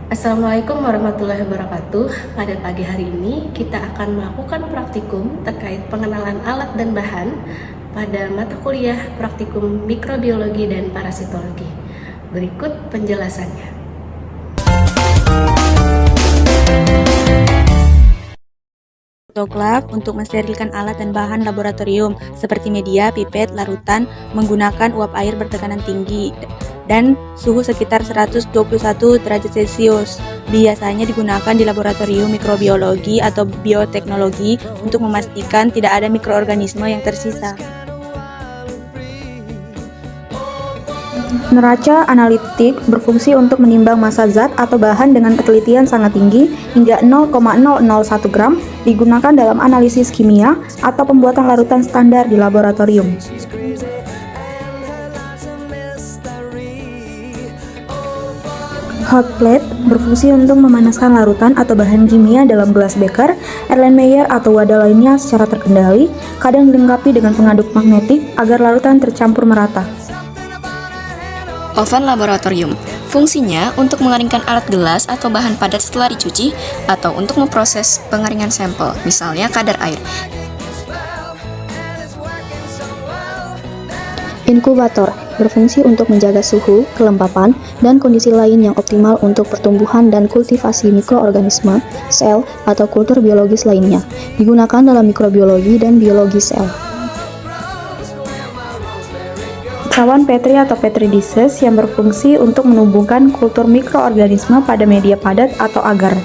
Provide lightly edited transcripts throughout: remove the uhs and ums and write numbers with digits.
Assalamualaikum warahmatullahi wabarakatuh. Pada pagi hari ini kita akan melakukan praktikum terkait pengenalan alat dan bahan pada mata kuliah praktikum mikrobiologi dan parasitologi. Berikut penjelasannya. Autoklaf untuk mensterilkan alat dan bahan laboratorium seperti media, pipet, larutan menggunakan uap air bertekanan tinggi dan suhu sekitar 121 derajat Celcius. Biasanya digunakan di laboratorium mikrobiologi atau bioteknologi untuk memastikan tidak ada mikroorganisme yang tersisa. Neraca analitik berfungsi untuk menimbang massa zat atau bahan dengan ketelitian sangat tinggi hingga 0,001 gram, digunakan dalam analisis kimia atau pembuatan larutan standar di laboratorium. Hot plate berfungsi untuk memanaskan larutan atau bahan kimia dalam gelas beker, Erlenmeyer atau wadah lainnya secara terkendali, kadang dilengkapi dengan pengaduk magnetik agar larutan tercampur merata. Oven laboratorium. Fungsinya untuk mengeringkan alat gelas atau bahan padat setelah dicuci atau untuk memproses pengeringan sampel, misalnya kadar air. Inkubator berfungsi untuk menjaga suhu, kelembapan, dan kondisi lain yang optimal untuk pertumbuhan dan kultivasi mikroorganisme, sel, atau kultur biologis lainnya. Digunakan dalam mikrobiologi dan biologi sel. Cawan Petri atau Petri dishes yang berfungsi untuk menumbuhkan kultur mikroorganisme pada media padat atau agar.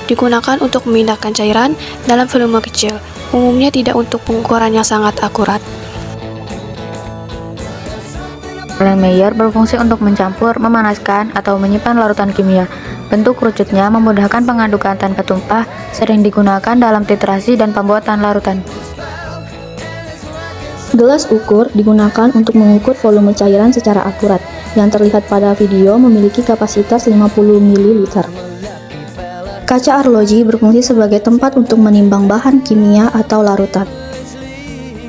Digunakan untuk memindahkan cairan dalam volume kecil, umumnya tidak untuk pengukuran yang sangat akurat. Erlenmeyer berfungsi untuk mencampur, memanaskan, atau menyimpan larutan kimia. Bentuk kerucutnya memudahkan pengadukan tanpa tumpah, sering digunakan dalam titrasi dan pembuatan larutan. Gelas ukur digunakan untuk mengukur volume cairan secara akurat, yang terlihat pada video memiliki kapasitas 50 ml. Kaca arloji berfungsi sebagai tempat untuk menimbang bahan kimia atau larutan.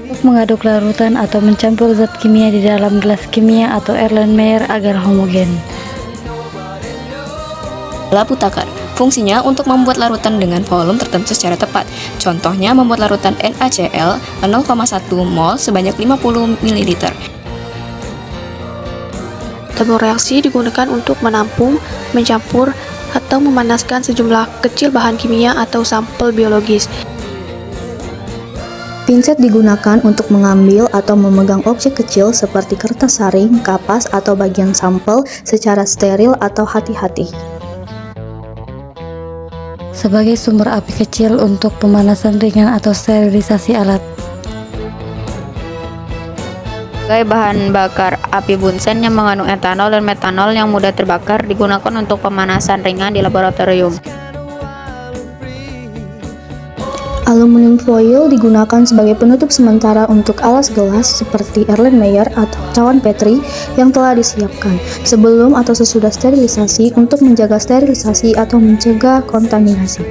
Untuk mengaduk larutan atau mencampur zat kimia di dalam gelas kimia atau Erlenmeyer agar homogen. Labu takar. Fungsinya untuk membuat larutan dengan volume tertentu secara tepat. Contohnya membuat larutan NaCl 0,1 mol sebanyak 50 ml. Tabung reaksi digunakan untuk menampung, mencampur, atau memanaskan sejumlah kecil bahan kimia atau sampel biologis. Pinset digunakan untuk mengambil atau memegang objek kecil seperti kertas saring, kapas, atau bagian sampel secara steril atau hati-hati. Sebagai sumber api kecil untuk pemanasan ringan atau sterilisasi alat. Sebagai bahan bakar api bunsen yang mengandung etanol dan metanol yang mudah terbakar, digunakan untuk pemanasan ringan di laboratorium. Aluminium foil digunakan sebagai penutup sementara untuk alas gelas seperti Erlenmeyer atau cawan Petri yang telah disiapkan sebelum atau sesudah sterilisasi untuk menjaga sterilisasi atau mencegah kontaminasi.